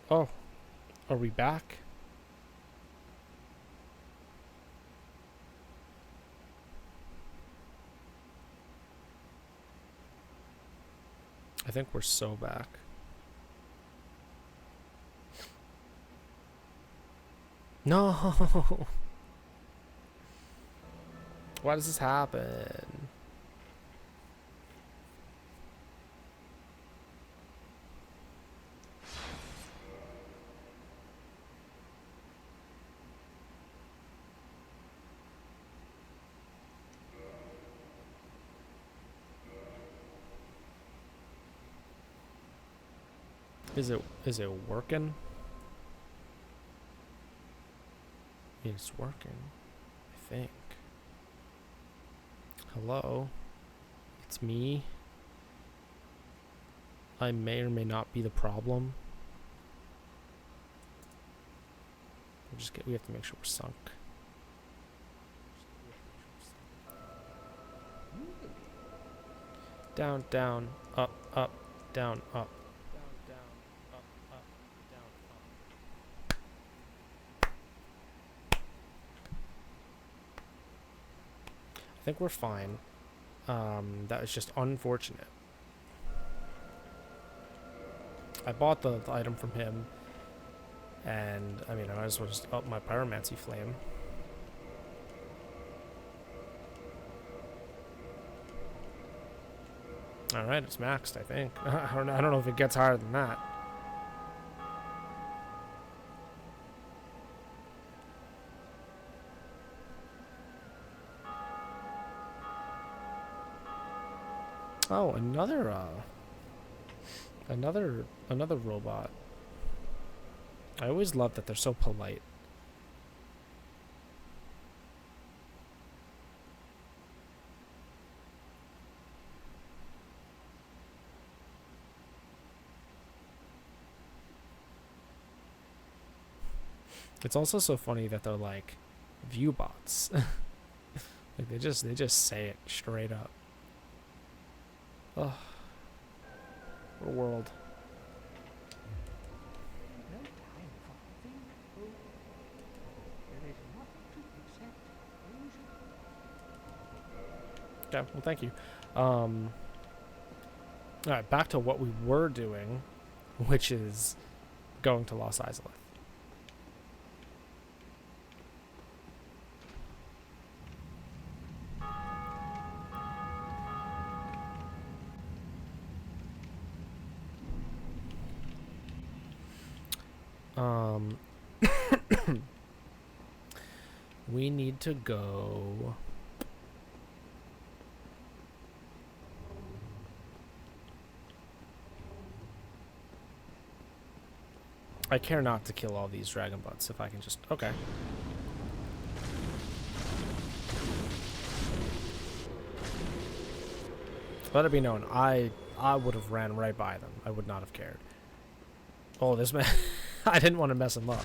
Oh, are we back? I think we're so back. No! Why does this happen? Is it working? It's working. I think. Hello? It's me. I may or may not be the problem. We have to make sure we're sunk. Down, down, up, up, down, up. Down, down, up, down, up. I think we're fine. That was just unfortunate. I bought the item from him, and I mean, I might as well just up my pyromancy flame. All right, it's maxed. I think. I don't know if it gets higher than that. Oh, another robot. I always love that they're so polite. It's also so funny that they're like view bots. Like they just say it straight up. Oh, what a world. No time for thinking. There is nothing to accept. Yeah, well, thank you. All right, back to what we were doing, which is going to Los Izalith. We need to go. I care not to kill all these dragon butts if I can just. Okay. Let it be known, I would have ran right by them. I would not have cared. Oh, this man. I didn't want to mess him up.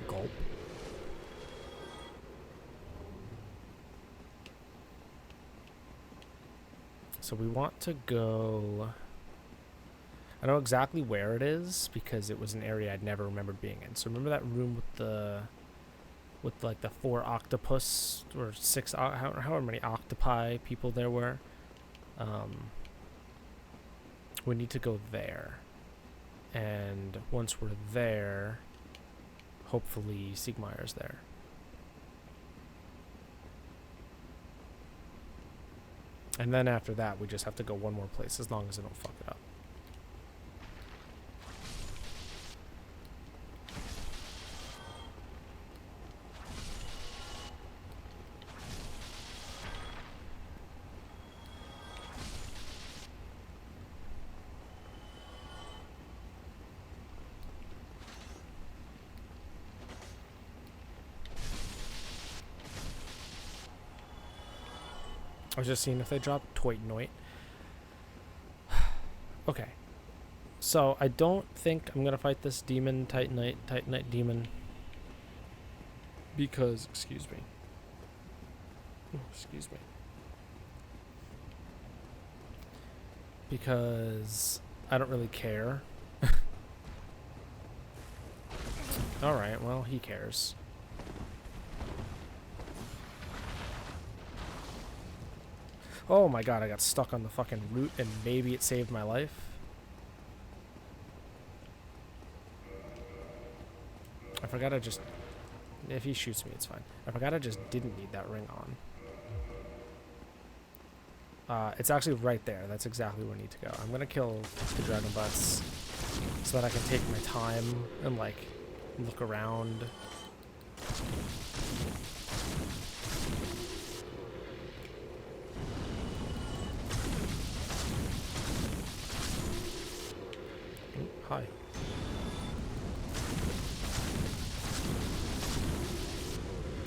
Gulp. So we want to go. I know exactly where it is because it was an area I'd never remembered being in. So remember that room with like the 4 octopus or 6, however many octopi people there were. We need to go there, and once we're there, hopefully Siegmeyer's there. And then after that, we just have to go one more place as long as I don't fuck it up. I was just seeing if they drop Toitnoit. Okay. So I don't think I'm gonna fight this demon Titanite demon because, excuse me, Excuse me. Because I don't really care. Alright, well, he cares. Oh my god, I got stuck on the fucking root and maybe it saved my life. I forgot I just... If he shoots me, it's fine. I forgot I just didn't need that ring on. It's actually right there. That's exactly where I need to go. I'm gonna kill the dragon butts so that I can take my time and, like, look around. Hi.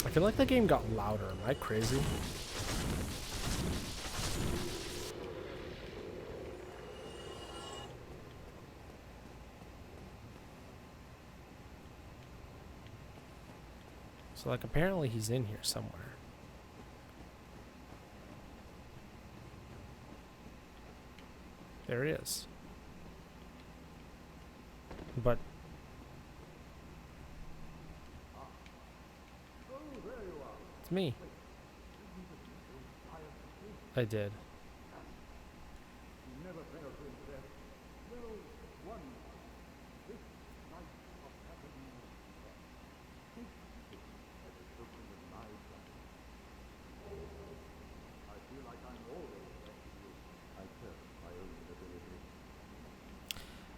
I feel like the game got louder. Am I crazy? So, like, apparently he's in here somewhere. There he is. But... It's me. I did.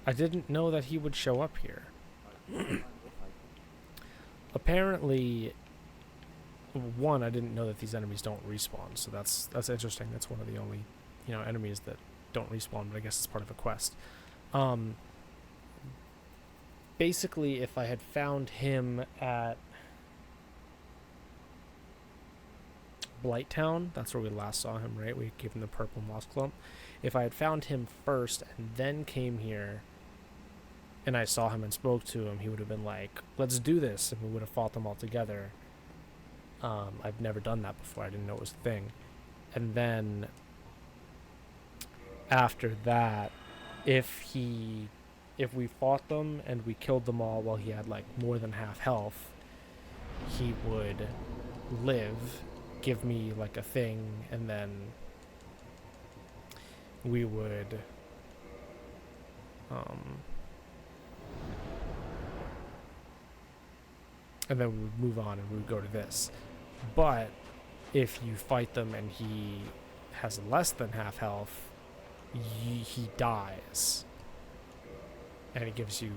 I didn't know that he would show up here. Apparently, one, I didn't know that these enemies don't respawn, so that's interesting. That's one of the only, enemies that don't respawn, but I guess it's part of a quest. Basically, if I had found him at Blighttown, that's where we last saw him, right? We gave him the purple moss clump. If I had found him first and then came here and I saw him and spoke to him, he would have been like, let's do this, and we would have fought them all together. I've never done that before. I didn't know it was a thing. And then after that, if we fought them and we killed them all while he had like more than half health, he would live, give me like a thing, and then we would and then we would move on and we would go to this. But if you fight them and he has less than half health, he dies. And it gives you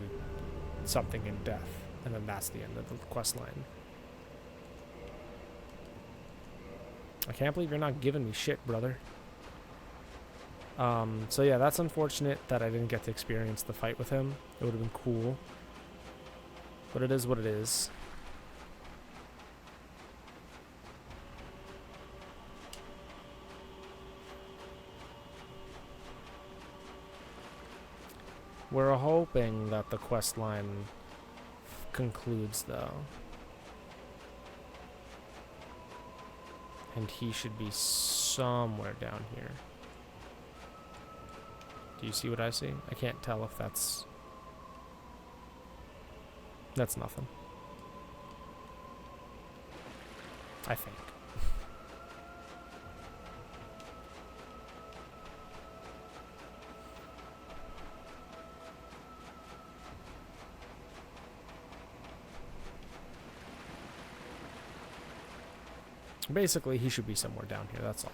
something in death. And then that's the end of the quest line. I can't believe you're not giving me shit, brother. So yeah, that's unfortunate that I didn't get to experience the fight with him. It would have been cool. But it is what it is. We're hoping that the quest line concludes, though. And he should be somewhere down here. Do you see what I see? I can't tell if that's... That's nothing. I think. Basically, he should be somewhere down here, that's all.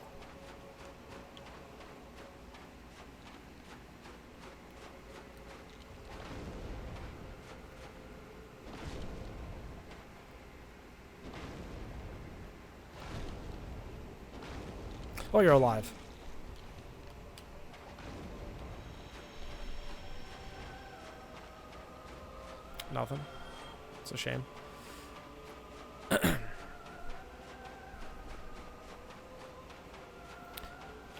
Oh, you're alive. Nothing. It's a shame.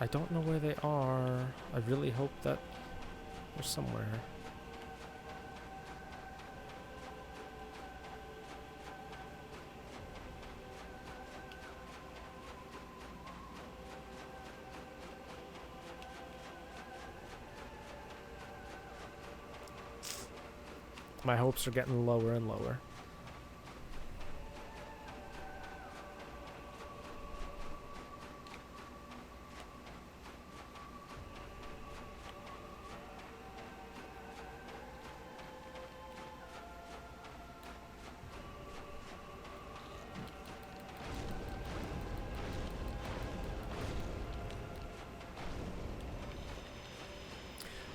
I don't know where they are. I really hope that they're somewhere. My hopes are getting lower and lower.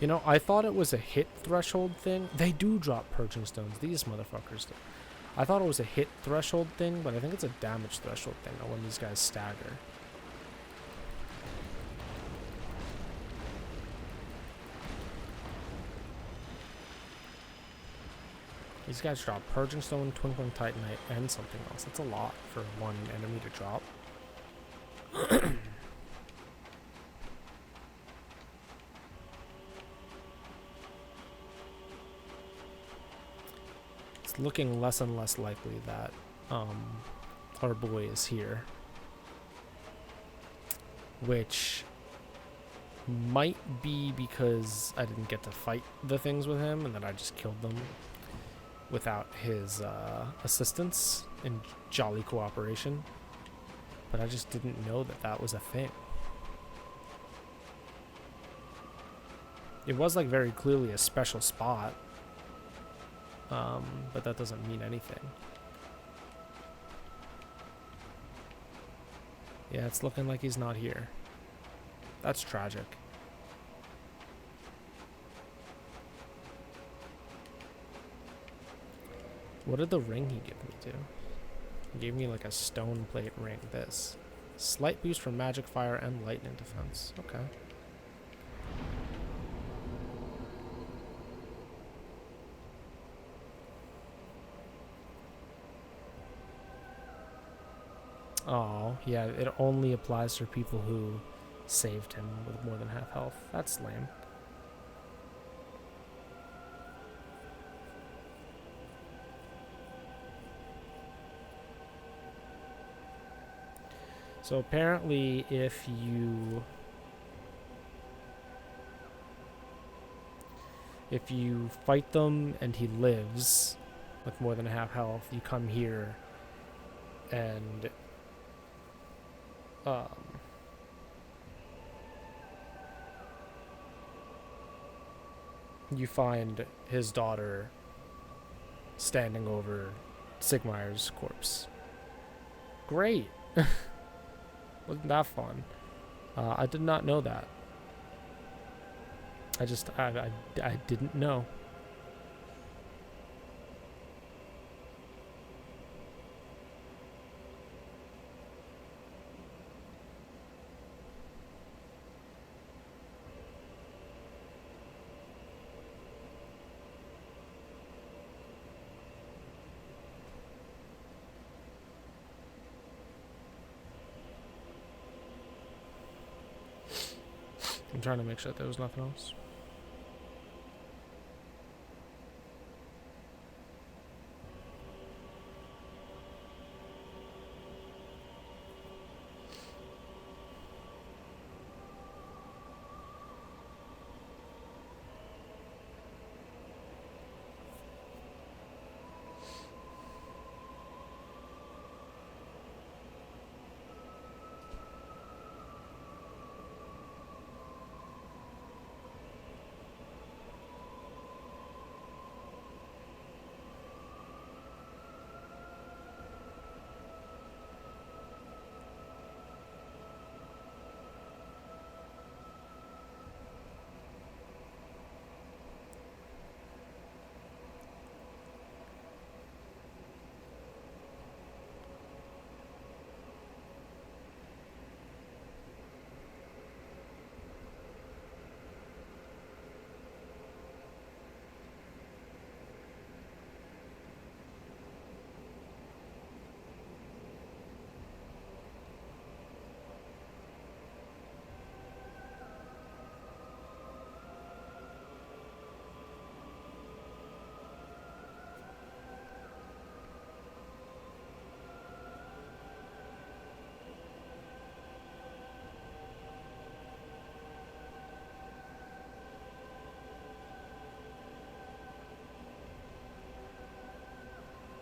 You know, I thought it was a hit threshold thing. They do drop purging stones. These motherfuckers do. I thought it was a hit threshold thing, but I think it's a damage threshold thing when these guys stagger. These guys drop Purging Stone, Twinkling Titanite, and something else. That's a lot for one enemy to drop. It's looking less and less likely that our boy is here. Which might be because I didn't get to fight the things with him and that I just killed them without his assistance and jolly cooperation. But I just didn't know that that was a thing. It was like very clearly a special spot, but that doesn't mean anything. Yeah, it's looking like he's not here. That's tragic. What did the ring he give me to? He gave me like a stone plate ring. This. Slight boost for magic, fire, and lightning defense. Okay. Oh, yeah, it only applies for people who saved him with more than half health. That's lame. So apparently if you fight them and he lives with more than half health, you come here and you find his daughter standing over Sigmayr's corpse. Great. Wasn't that fun? I did not know that. I didn't know. I'm trying to make sure that there was nothing else.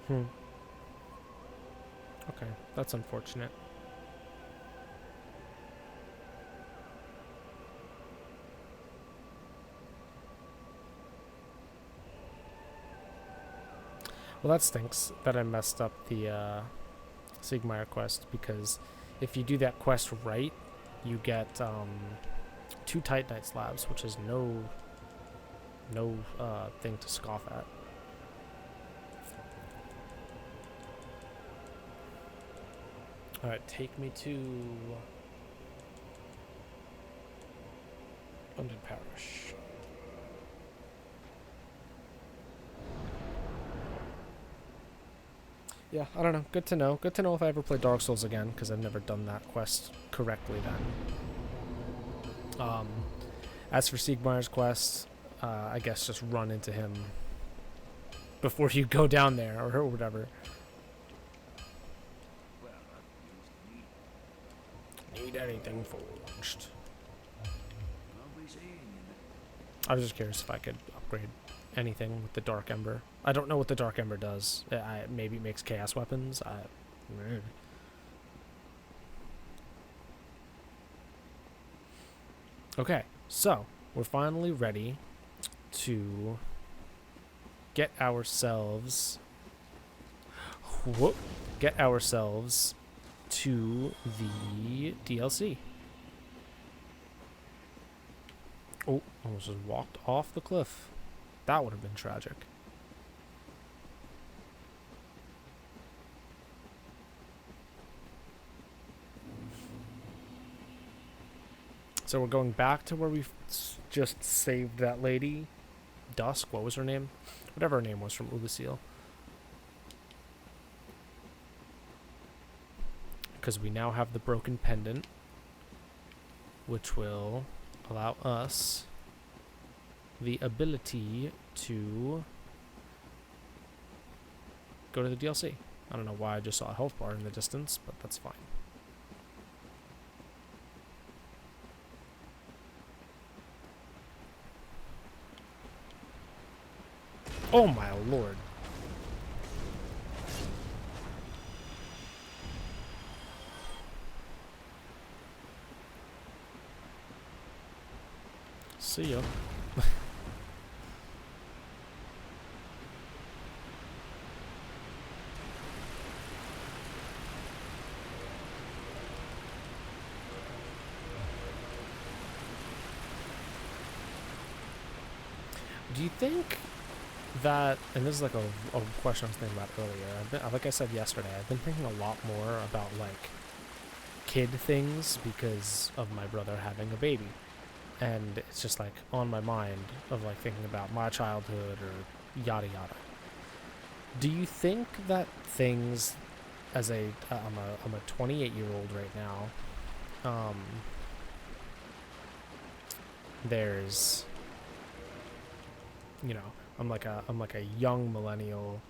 Hmm. Okay, that's unfortunate. Well, that stinks that I messed up the Siegmeyer quest, because if you do that quest right, you get 2 Titanite slabs, which is no thing to scoff at. All right, take me to London Parish. Yeah, I don't know. Good to know. Good to know if I ever play Dark Souls again, because I've never done that quest correctly then. As for Siegmeyer's quest, I guess just run into him before you go down there, or whatever. Well, I've used meat. Need anything forged. I'll be seeing you. I was just curious if I could upgrade anything with the Dark Ember. I don't know what the Dark Ember does. Maybe it makes chaos weapons. Okay, so we're finally ready to get ourselves to the DLC. Oh, almost just walked off the cliff. That would have been tragic. So we're going back to where we just saved that lady. Dusk, what was her name? Whatever her name was from Ulasil. Because we now have the broken pendant, which will allow us the ability to go to the DLC. I don't know why I just saw a health bar in the distance, but that's fine. Oh my lord. See ya. Do you think that, and this is like a question I was thinking about earlier, like I said yesterday, I've been thinking a lot more about like kid things because of my brother having a baby, and it's just like on my mind of like thinking about my childhood or yada yada. Do you think that things, as I'm a 28-year-old right now, there's, you know, I'm like a young millennial,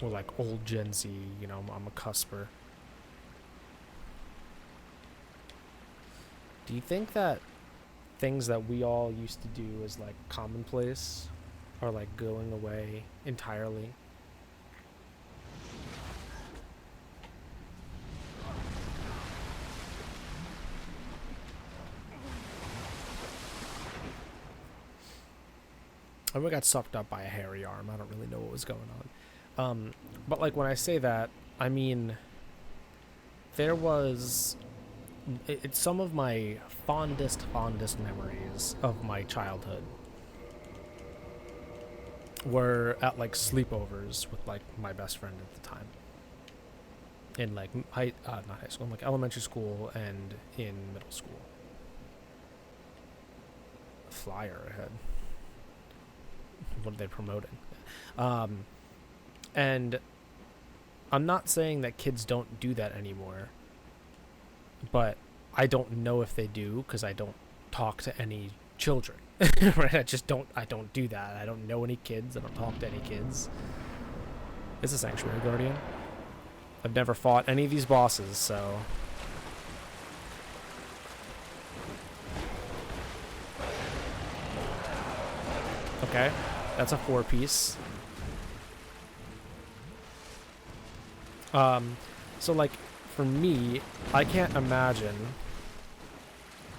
or like old Gen Z, you know, I'm a cusper. Do you think that things that we all used to do as like commonplace are like going away entirely? I got sucked up by a hairy arm. I don't really know what was going on. But like when I say that, I mean there was it's some of my fondest memories of my childhood were at like sleepovers with like my best friend at the time, in like not high school, in like elementary school and in middle school. Flyer ahead. What are they promoting? And I'm not saying that kids don't do that anymore, but I don't know if they do because I don't talk to any children. Right? I don't do that. I don't know any kids. I don't talk to any kids. It's a Sanctuary Guardian. I've never fought any of these bosses, so... Okay, that's a 4-piece. So like for me, I can't imagine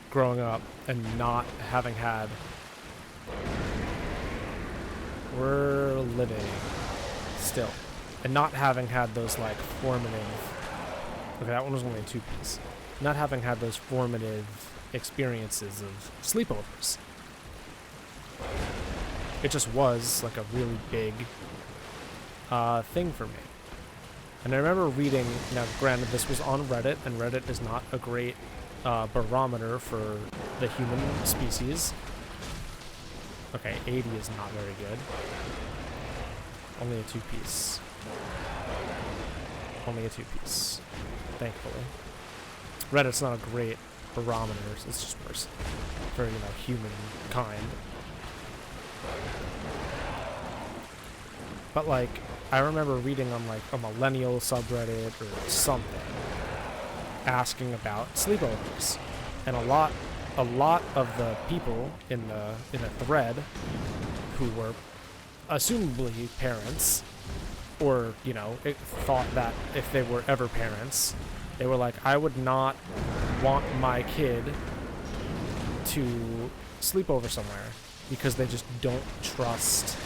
growing up and not having had. We're living still, and not having had those like formative. Okay, that one was only a 2-piece. Not having had those formative experiences of sleepovers. It just was like a really big thing for me. And I remember reading, now granted this was on Reddit, and Reddit is not a great barometer for the human species. Okay, 80 is not very good. Only a 2-piece. Only a 2-piece. Thankfully. Reddit's not a great barometer, it's just worse for, you know, humankind. But like, I remember reading on like a millennial subreddit or something asking about sleepovers. And a lot of the people in the thread who were assumably parents, or, you know, it thought that if they were ever parents, they were like, I would not want my kid to sleep over somewhere because they just don't trust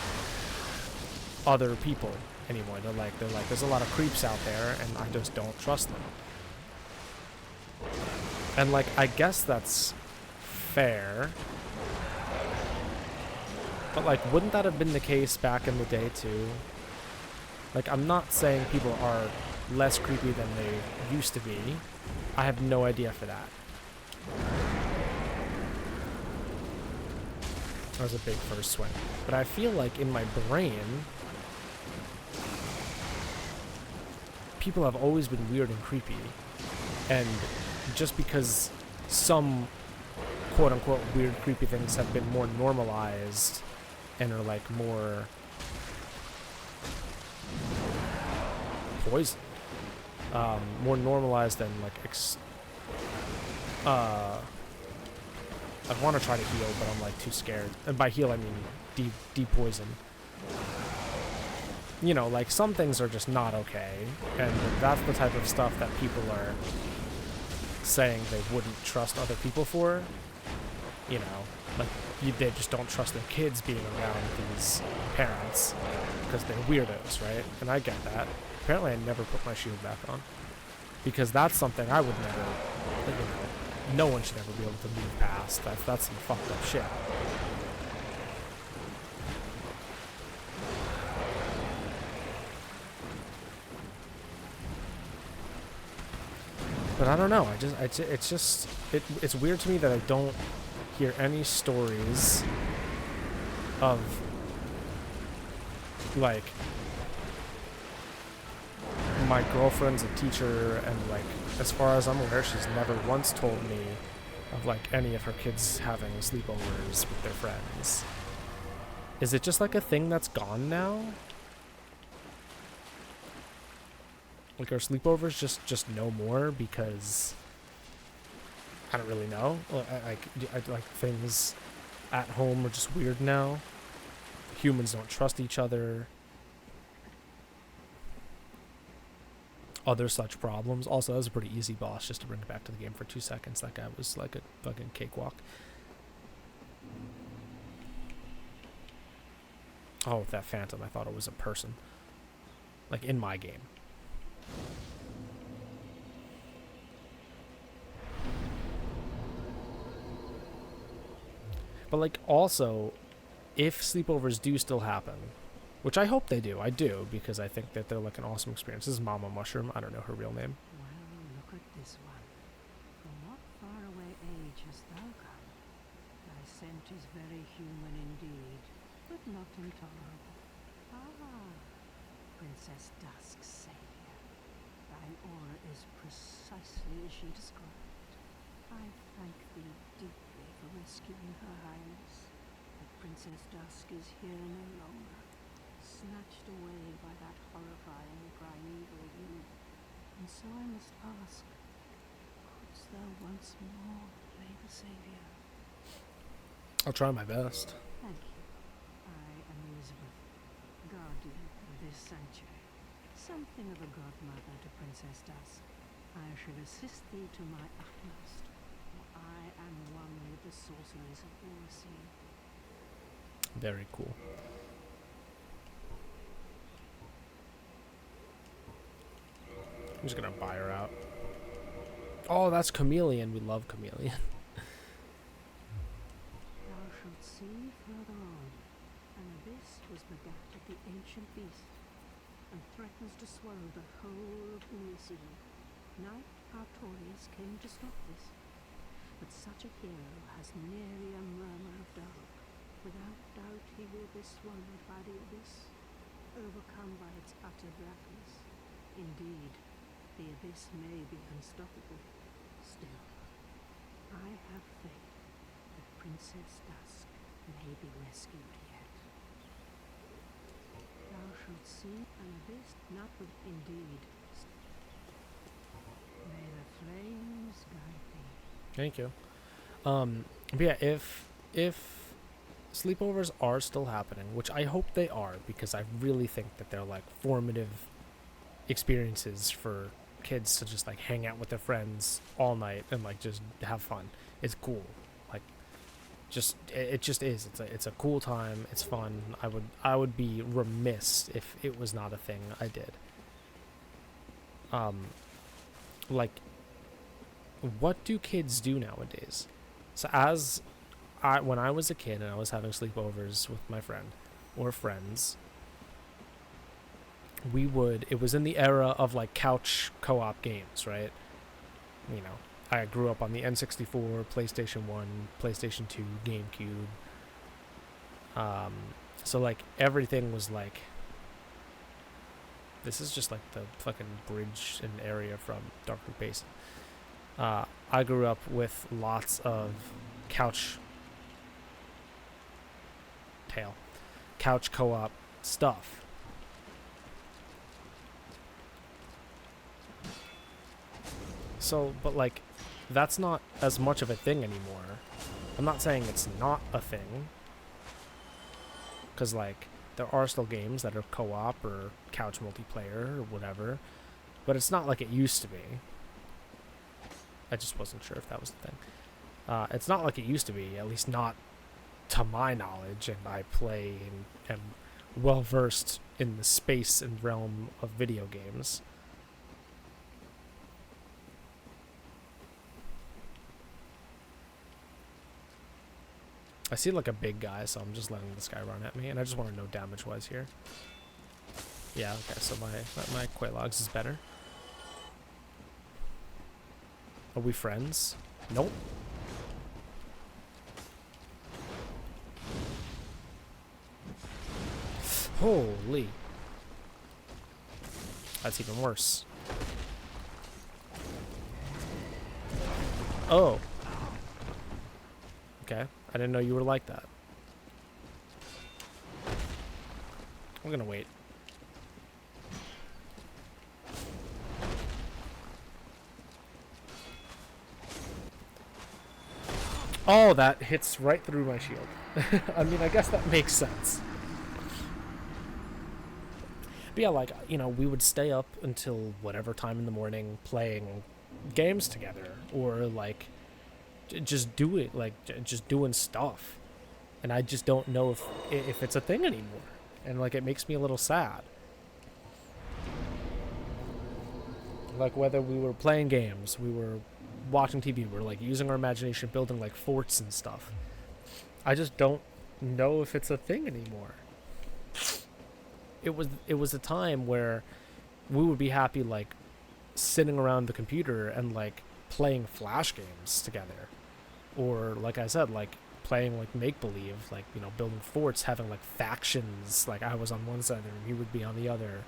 other people anymore. They're like, there's a lot of creeps out there, and I just don't trust them. And like, I guess that's fair. But like, wouldn't that have been the case back in the day too? Like, I'm not saying people are less creepy than they used to be. I have no idea for that. That was a big first swing. But I feel like in my brain, people have always been weird and creepy. And just because some quote-unquote weird, creepy things have been more normalized and are like more poisoned, more normalized than like I want to try to heal, but I'm like too scared. And by heal, I mean de-poison. You know, like some things are just not okay, and that's the type of stuff that people are saying they wouldn't trust other people for. You know, like they just don't trust their kids being around these parents because they're weirdos, right? And I get that. Apparently, I never put my shield back on because that's something I would never, you know, no one should ever be able to move past. That's some fucked up shit. But I don't know. It's weird to me that I don't hear any stories of like my girlfriend's a teacher, and like as far as I'm aware, she's never once told me of like any of her kids having sleepovers with their friends. Is it just like a thing that's gone now? Like, are sleepovers just no more because I don't really know. I like things at home are just weird now. Humans don't trust each other. Other such problems. Also, that was a pretty easy boss, just to bring it back to the game for 2 seconds. That guy was like a fucking cakewalk. Oh, with that phantom, I thought it was a person. Like, in my game. But like, also, if sleepovers do still happen, which I hope they do, I do, because I think that they're like an awesome experience. This is Mama Mushroom. I don't know her real name. Well, look at this one. From what faraway age hast thou come? Thy scent is very human indeed, but not intolerable. Ah, Princess Dusk's savior. Thine aura is precisely as she described. I thank thee deeply for rescuing Her Highness. But Princess Dusk is here no longer, snatched away by that horrifying primeval youth. And so I must ask, couldst thou once more play the savior? I'll try my best. Thank you. I am Elizabeth, guardian of this sanctuary. something of a godmother to Princess Dusk. I shall assist thee to my utmost, for I am one with the sorceries of Orsine. Very cool. I'm just gonna buy her out. Oh, that's Chameleon. We love Chameleon. Thou shalt see further on, an abyss was begat of the ancient beast, and threatens to swallow the whole of Elysium. Knight Artorius came to stop this, but such a hero has nary a murmur of doubt. Without doubt he will be swallowed by the abyss, overcome by its utter blackness. Indeed, the abyss may be unstoppable. Still, I have faith that Princess Dusk may be rescued yet. Thou shalt see an abyss not with indeed. May the flames guide thee. Thank you. But yeah, if sleepovers are still happening, which I hope they are, because I really think that they're like formative experiences for kids to just like hang out with their friends all night and like just have fun. It's cool. Like it just is. It's a cool time. It's fun. I would be remiss if it was not a thing I did. Like, what do kids do nowadays? So when I was a kid and I was having sleepovers with my friend or friends, it was in the era of like couch co-op games, right? You know, I grew up on the N64, PlayStation 1, PlayStation 2, GameCube. So like everything was like, this is just like the fucking bridge and area from Darkroot Basin. I grew up with lots of couch co-op stuff. So, but like, that's not as much of a thing anymore. I'm not saying it's not a thing, because like, there are still games that are co-op or couch multiplayer or whatever, but it's not like it used to be. I just wasn't sure if that was the thing. It's not like it used to be, at least not to my knowledge, and I play and am well versed in the space and realm of video games. I see like a big guy, so I'm just letting this guy run at me, and I just want to know damage-wise here. Yeah, okay, so my Quelags is better. Are we friends? Nope. Holy. That's even worse. Oh. Okay. I didn't know you were like that. I'm gonna wait. Oh, that hits right through my shield. I mean, I guess that makes sense. But yeah, like, you know, we would stay up until whatever time in the morning playing games together, or like just do it, like just doing stuff. And I just don't know if it's a thing anymore, and like it makes me a little sad. Like whether we were playing games, we were watching TV, we were like using our imagination, building like forts and stuff. I just don't know if it's a thing anymore. It was a time where we would be happy like sitting around the computer and like playing Flash games together, or like I said, like playing like make-believe, like, you know, building forts, having like factions, like I was on one side and he would be on the other,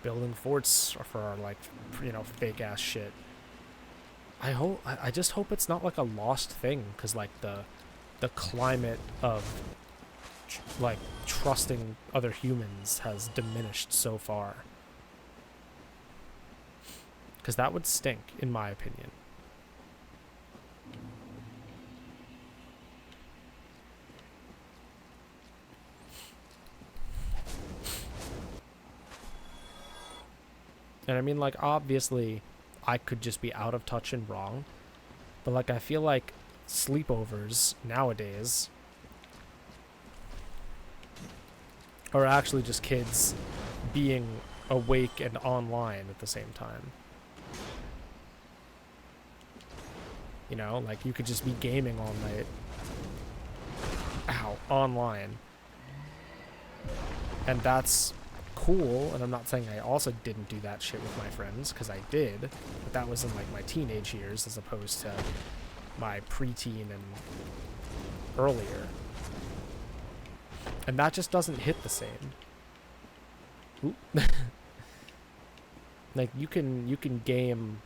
building forts for our, like, you know, fake ass shit. I just hope it's not like a lost thing, because like the climate of like trusting other humans has diminished so far, because that would stink in my opinion. And I mean, like, obviously, I could just be out of touch and wrong. But, like, I feel like sleepovers nowadays are actually just kids being awake and online at the same time. You know, like, you could just be gaming all night. Ow, online. And that's cool, and I'm not saying I also didn't do that shit with my friends, because I did, but that was in, like, my teenage years as opposed to my preteen and earlier. And that just doesn't hit the same. Oop. Like, you can game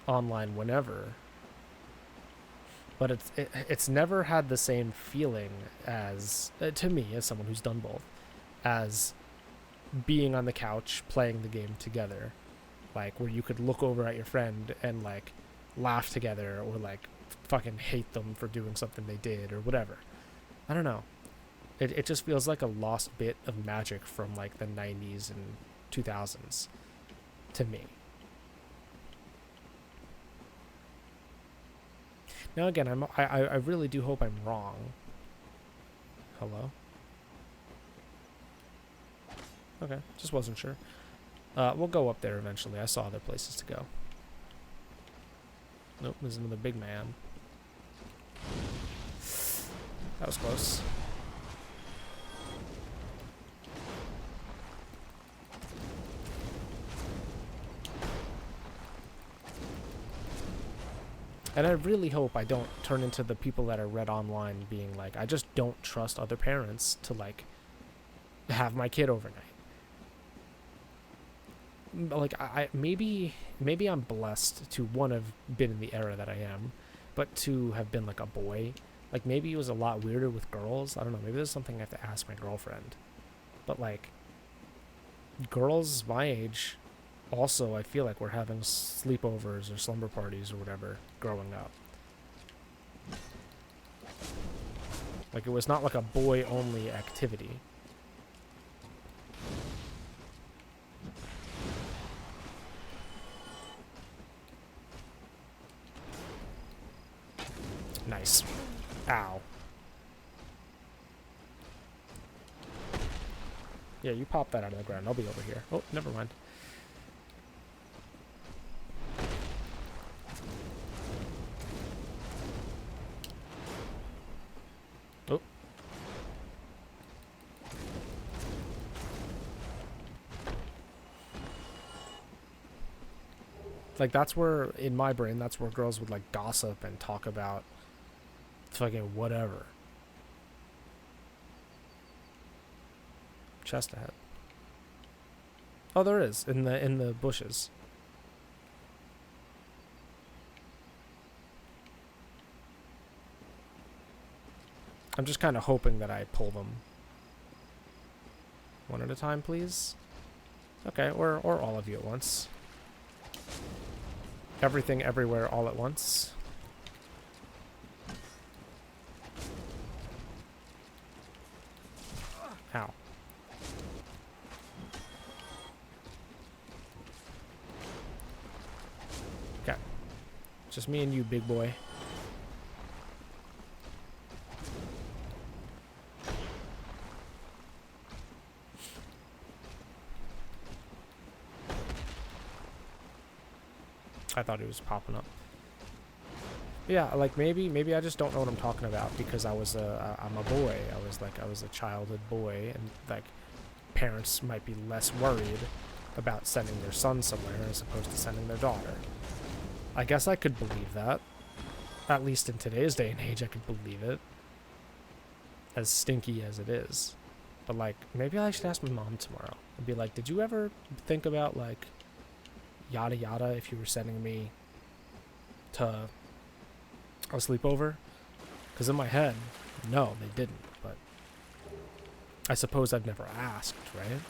online whenever, but it's never had the same feeling as, to me, as someone who's done both, as being on the couch playing the game together, like, where you could look over at your friend and, like, laugh together, or, like, fucking hate them for doing something they did or whatever. I don't know. It just feels like a lost bit of magic from, like, the 90s and 2000s to me. Now again, I really do hope I'm wrong. Hello? Okay, just wasn't sure. We'll go up there eventually. I saw other places to go. Nope, there's another big man. That was close. And I really hope I don't turn into the people that I read online being like, I just don't trust other parents to, like, have my kid overnight. Like, maybe I'm blessed to, one, have been in the era that I am, but to have been, like, a boy. Like, maybe it was a lot weirder with girls. I don't know. Maybe there's something I have to ask my girlfriend. But, like, girls my age, also, I feel like we're having sleepovers or slumber parties or whatever growing up. Like, it was not like a boy-only activity. Nice. Ow. Yeah, you pop that out of the ground. I'll be over here. Oh, never mind. Oh. Like, that's where, in my brain, that's where girls would, like, gossip and talk about fucking whatever. Chest ahead. Oh, there is, in the bushes. I'm just kind of hoping that I pull them one at a time, please. Okay, or all of you at once. Everything, everywhere, all at once. Ow. Okay. Just me and you, big boy. I thought he was popping up. Yeah, like, maybe I just don't know what I'm talking about because I'm a boy. I was a childhood boy, and, like, parents might be less worried about sending their son somewhere as opposed to sending their daughter. I guess I could believe that. At least in today's day and age, I could believe it. As stinky as it is. But, like, maybe I should ask my mom tomorrow and be like, did you ever think about, like, yada yada if you were sending me to a sleepover? Because in my head, no, they didn't, but I suppose I've never asked, right?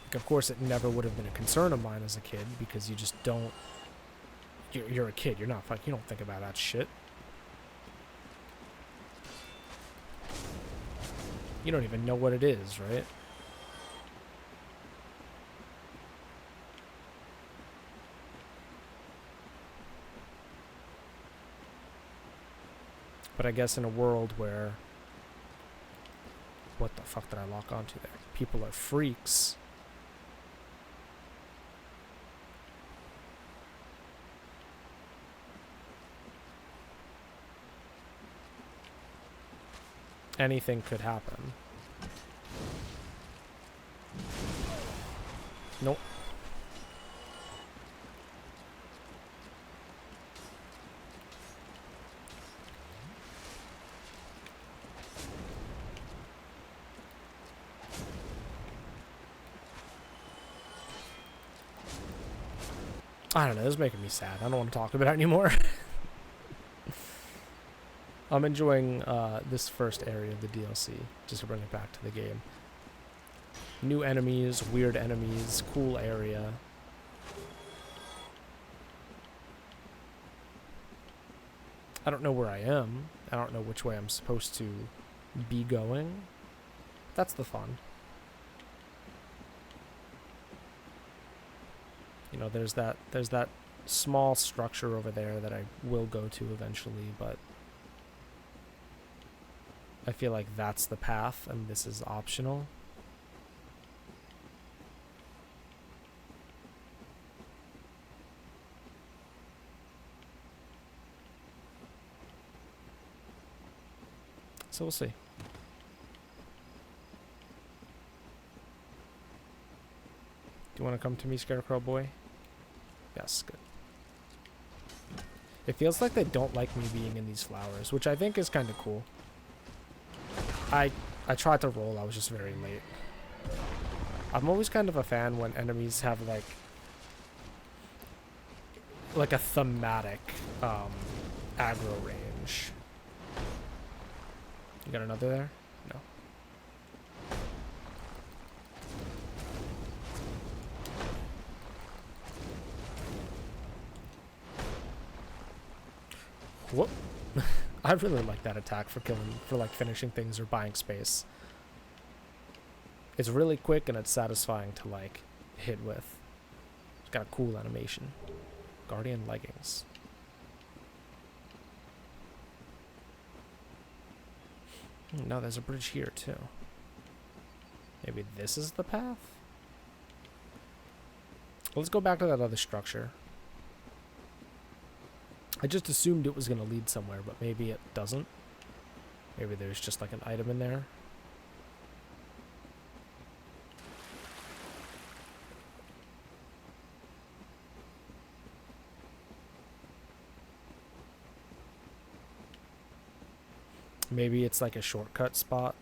Like, of course, it never would have been a concern of mine as a kid because you just don't. You're a kid. You're not. You don't think about that shit. You don't even know what it is, right? But I guess in a world where... What the fuck did I lock onto there? People are freaks. Anything could happen. Nope. I don't know, this is making me sad. I don't want to talk about it anymore. I'm enjoying this first area of the DLC, just to bring it back to the game. New enemies, weird enemies, cool area. I don't know where I am. I don't know which way I'm supposed to be going. That's the fun. You know, there's that small structure over there that I will go to eventually, but I feel like that's the path and this is optional. So we'll see. Do you want to come to me, Scarecrow Boy? Yes, good. It feels like they don't like me being in these flowers, which I think is kind of cool. I tried to roll, I was just very late. I'm always kind of a fan when enemies have like a thematic aggro range. You got another there? No. Whoop. I really like that attack for like finishing things or buying space. It's really quick and it's satisfying to like hit with. It's got a cool animation. Guardian leggings. No, there's a bridge here too. Maybe this is the path? Let's go back to that other structure. I just assumed it was going to lead somewhere, but maybe it doesn't. Maybe there's just like an item in there. Maybe it's like a shortcut spot.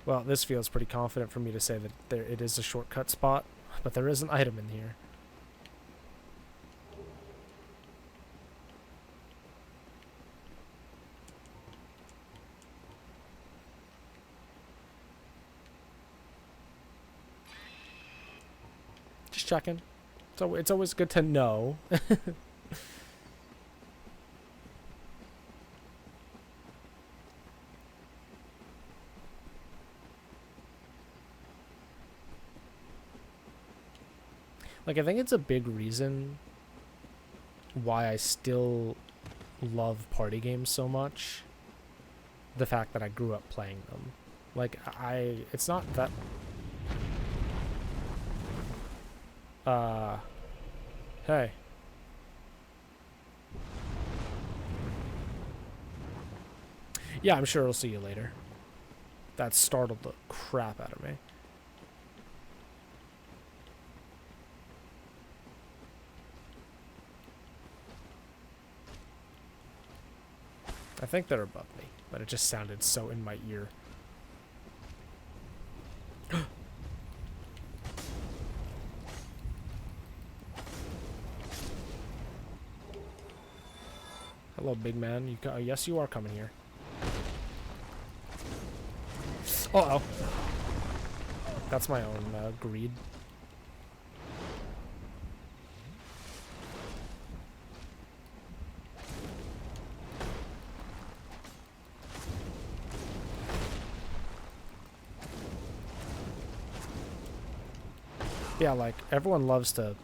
Well, this feels pretty confident for me to say that it is a shortcut spot, but there is an item in here. Just checking. So it's always good to know. Like, I think it's a big reason why I still love party games so much. The fact that I grew up playing them. Like, it's not that... Hey. Yeah, I'm sure I'll see you later. That startled the crap out of me. I think they're above me, but it just sounded so in my ear. Hello, big man. Yes, you are coming here. Uh-oh. That's my own greed. Yeah, like, everyone loves to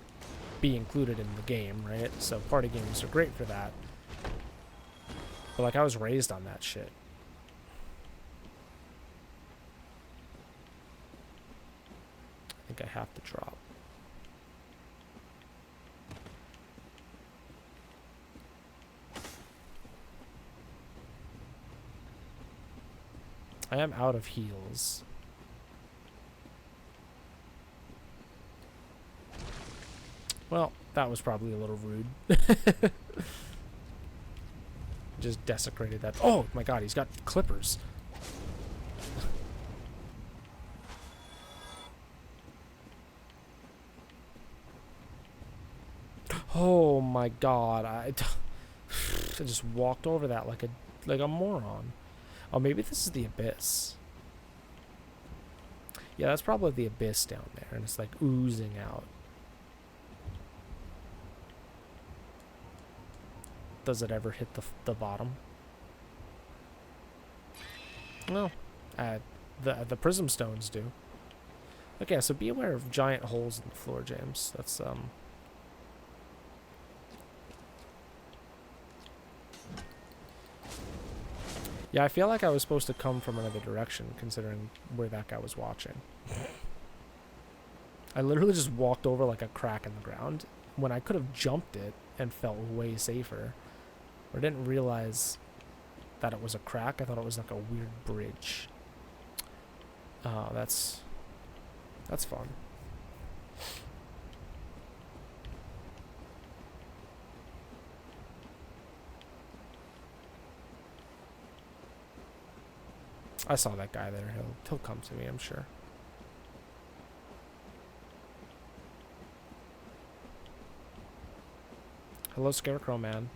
be included in the game, right? So party games are great for that. But, like, I was raised on that shit. I think I have to drop. I am out of heals. Well, that was probably a little rude. Just desecrated that. Oh my god, he's got clippers. Oh my god, I just walked over that like a moron. Oh, maybe this is the abyss. Yeah, that's probably the abyss down there, and it's like oozing out. Does it ever hit the bottom? No. The prism stones do. Okay, so be aware of giant holes in the floor, James. That's Yeah, I feel like I was supposed to come from another direction, considering where that guy was watching. I literally just walked over like a crack in the ground when I could have jumped it and felt way safer. Or didn't realize that it was a crack. I thought it was like a weird bridge. Oh, that's fun. I saw that guy there. He'll come to me, I'm sure. Hello, Scarecrow Man.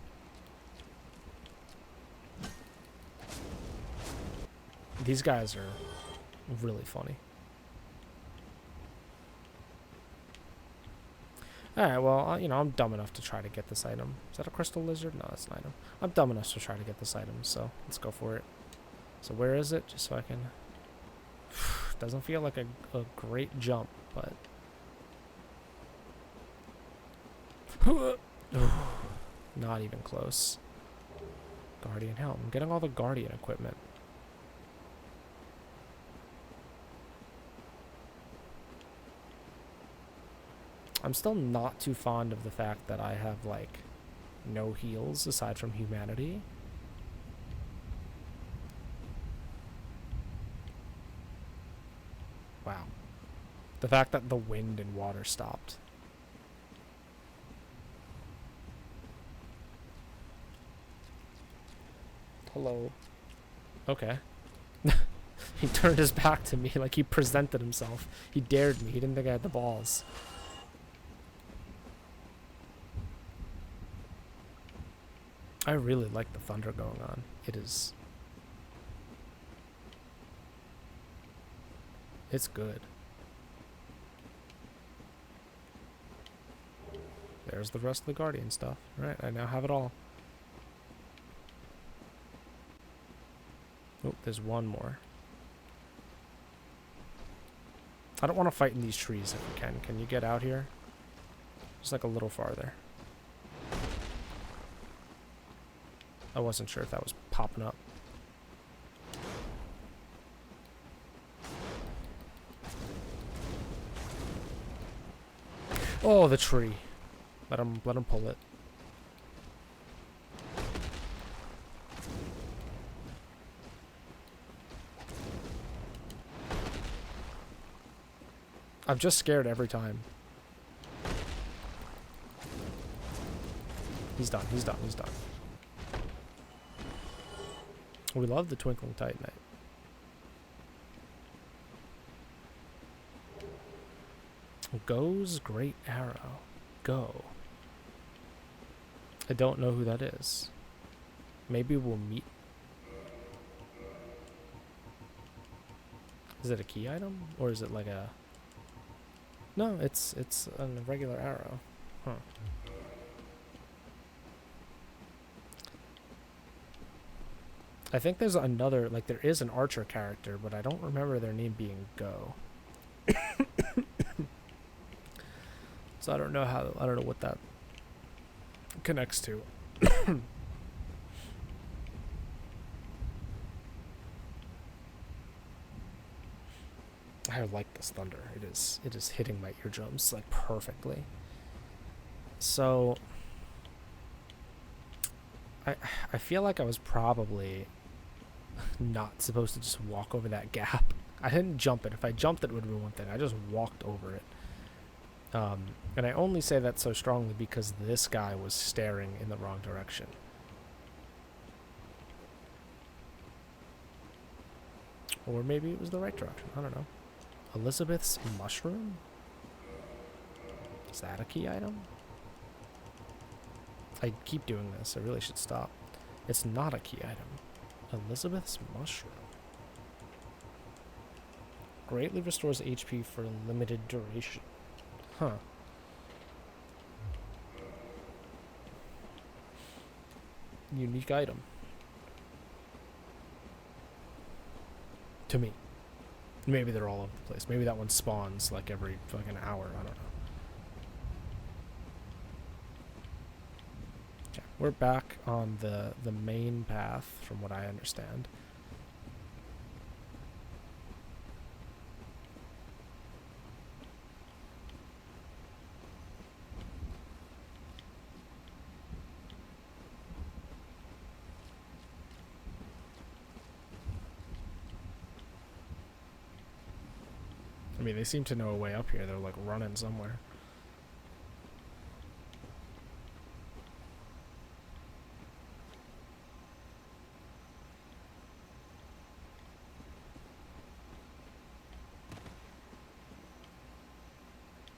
These guys are really funny. Alright, well, you know, I'm dumb enough to try to get this item. Is that a crystal lizard? No, that's an item. I'm dumb enough to try to get this item, so let's go for it. So where is it? Just so I can... Doesn't feel like a great jump, but... Not even close. Guardian helm. I'm getting all the Guardian equipment. I'm still not too fond of the fact that I have, like, no heals aside from humanity. Wow. The fact that the wind and water stopped. Hello. Okay. He turned his back to me like he presented himself. He dared me. He didn't think I had the balls. I really like the thunder going on. It is... It's good. There's the rest of the Guardian stuff. Alright, I now have it all. Oh, there's one more. I don't want to fight in these trees if we can. Can you get out here? Just like a little farther. I wasn't sure if that was popping up. Oh, the tree. Let him pull it. I'm just scared every time. He's done, he's done, he's done. We love the Twinkling Titanite. Go's Great Arrow. Go. I don't know who that is. Maybe we'll meet. Is it a key item? Or is it like a... No, it's a regular arrow. Huh. I think there's another, like there is an archer character, but I don't remember their name being Go. So I don't know what that connects to. I like this thunder. It is hitting my eardrums like perfectly. So I feel like I was probably not supposed to just walk over that gap. I didn't jump it. If I jumped it would be one thing. I just walked over it. And I only say that so strongly because this guy was staring in the wrong direction. Or maybe it was the right direction. I don't know. Elizabeth's mushroom? Is that a key item? I keep doing this. I really should stop. It's not a key item. Elizabeth's mushroom. Greatly restores HP for a limited duration. Huh. Unique item. To me. Maybe they're all over the place. Maybe that one spawns like every fucking hour. I don't know. Okay, we're back on the main path from what I understand. I mean, they seem to know a way up here. They're like running somewhere.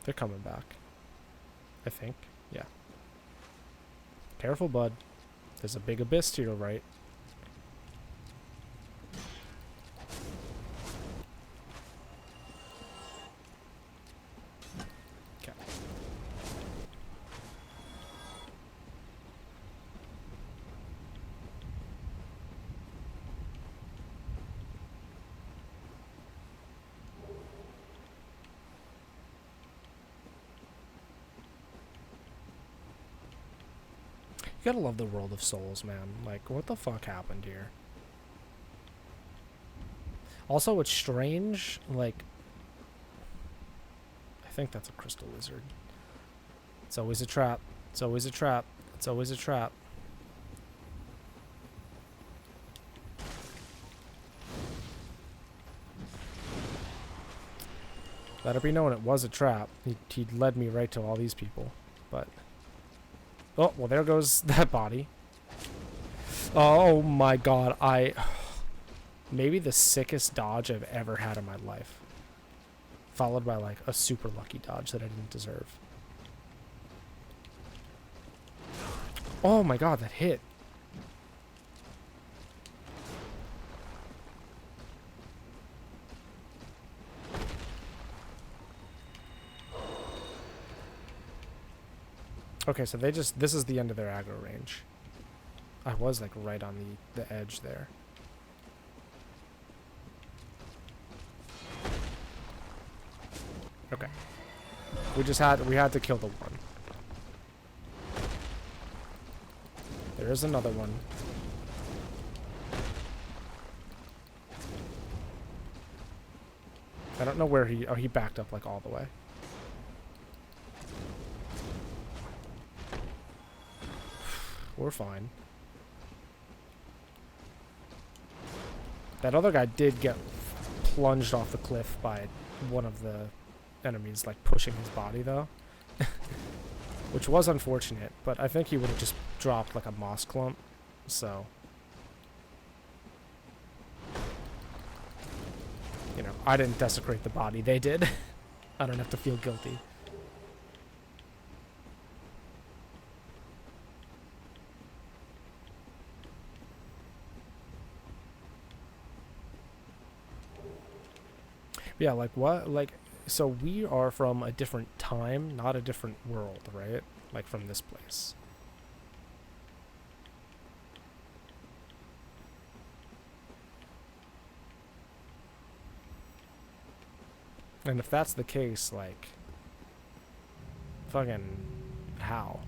They're coming back. I think. Yeah. Careful, bud. There's a big abyss to your right. Okay. You gotta love the world of Souls, man. Like, what the fuck happened here? Also, it's strange, like... I think that's a crystal lizard. It's always a trap. It's always a trap. It's always a trap. Let it be known it was a trap. He led me right to all these people. But... oh, well, there goes that body. Oh my god, maybe the sickest dodge I've ever had in my life. Followed by, like, a super lucky dodge that I didn't deserve. Oh my god, that hit. Okay, so they just... this is the end of their aggro range. I was, like, right on the edge there. Okay. We had to kill the one. There is another one. I don't know where he... oh, he backed up, like, all the way. We're fine. That other guy did get plunged off the cliff by one of the enemies, like, pushing his body, though. Which was unfortunate, but I think he would have just dropped, like, a moss clump, so... you know, I didn't desecrate the body, they did. I don't have to feel guilty. Yeah, like, what? Like, so we are from a different time, not a different world, right? Like, from this place. And if that's the case, like... Fucking how?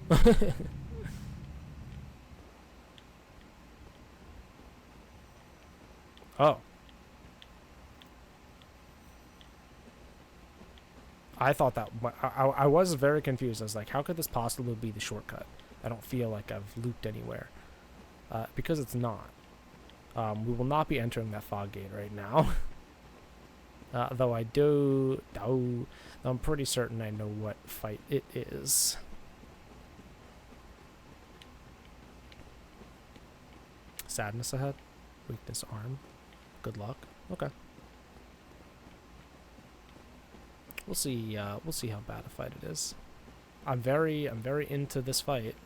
Oh. I thought that I was very confused. I was like, how could this possibly be the shortcut? I don't feel like I've looped anywhere. Because it's not. We will not be entering that fog gate right now. Though I do... Oh, I'm pretty certain I know what fight it is. Sadness ahead. Weakness arm. Good luck. Okay. We'll see how bad a fight it is. I'm very into this fight.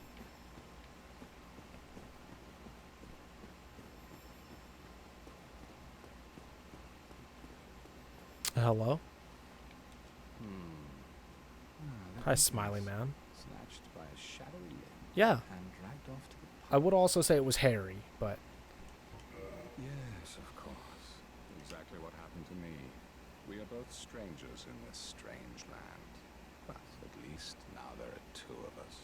Hello? Hi, smiley man. Snatched by a shadowy limb Yeah, and dragged off to the I would also say it was hairy, but Yes, of course. Exactly what happened to me. We are both strangers in this strange land. But at least now there are two of us.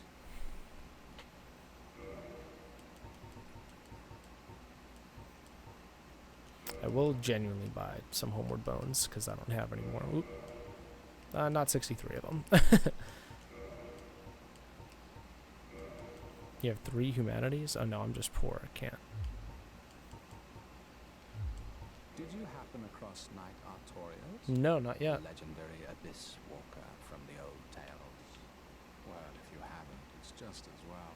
I will genuinely buy some Homeward Bones because I don't have any more. Oop. Not 63 of them. You have 3 humanities? Oh no, I'm just poor. I can't. Did you happen across Knight Artorias? No, not yet. The legendary Abyss Walker from the old tales. Well, if you haven't, it's just as well.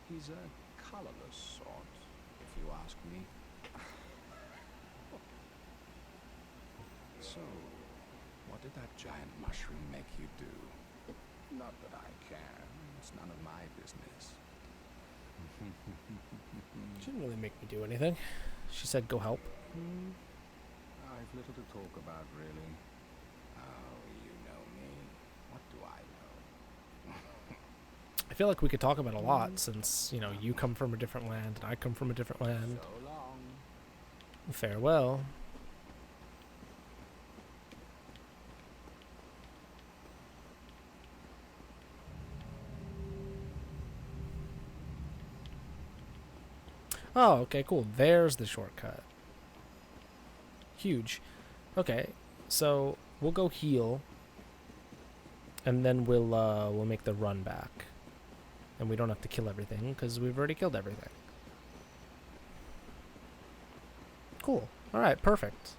He's a colorless sort, if you ask me. So, what did that giant mushroom make you do? Not that I care. It's none of my business. She didn't really make me do anything. She said go help. I've little to talk about, really. Oh, you know me. What do I know? I feel like we could talk about a lot since, you know, you come from a different land and I come from a different land. So long. Farewell. Oh, okay, cool. There's the shortcut. Huge. Okay, so we'll go heal, and then we'll make the run back, and we don't have to kill everything because we've already killed everything. Cool. All right, perfect.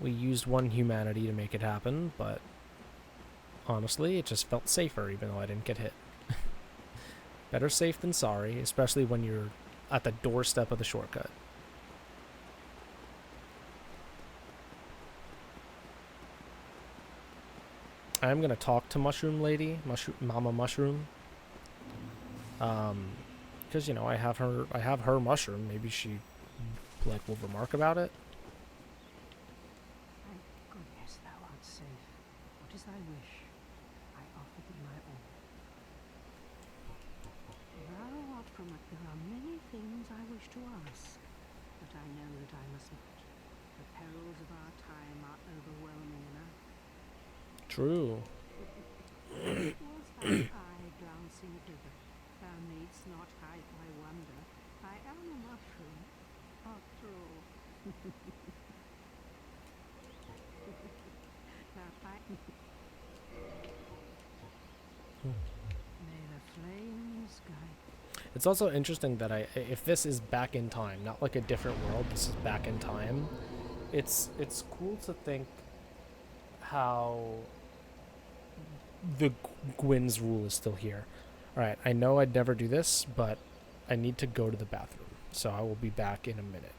We used 1 humanity to make it happen, but honestly, it just felt safer even though I didn't get hit. Better safe than sorry, especially when you're at the doorstep of the shortcut. I'm gonna talk to Mushroom Lady, Mama Mushroom. Because you know I have her mushroom. Maybe she will remark about it. Thank goodness thou art safe. What is thy wish? I offer thee my all. Thou art from it. There are many things I wish to ask, but I know that I must not. The perils of our time are overwhelming enough. True. Was thine eye glancing hither? Thou needst not hide thy wonder. I am a mushroom, after all. Now may the flames guide. It's also interesting that if this is back in time, not like a different world, this is back in time. It's cool to think how the Gwyn's rule is still here. Alright, I know I'd never do this, but I need to go to the bathroom. So I will be back in a minute.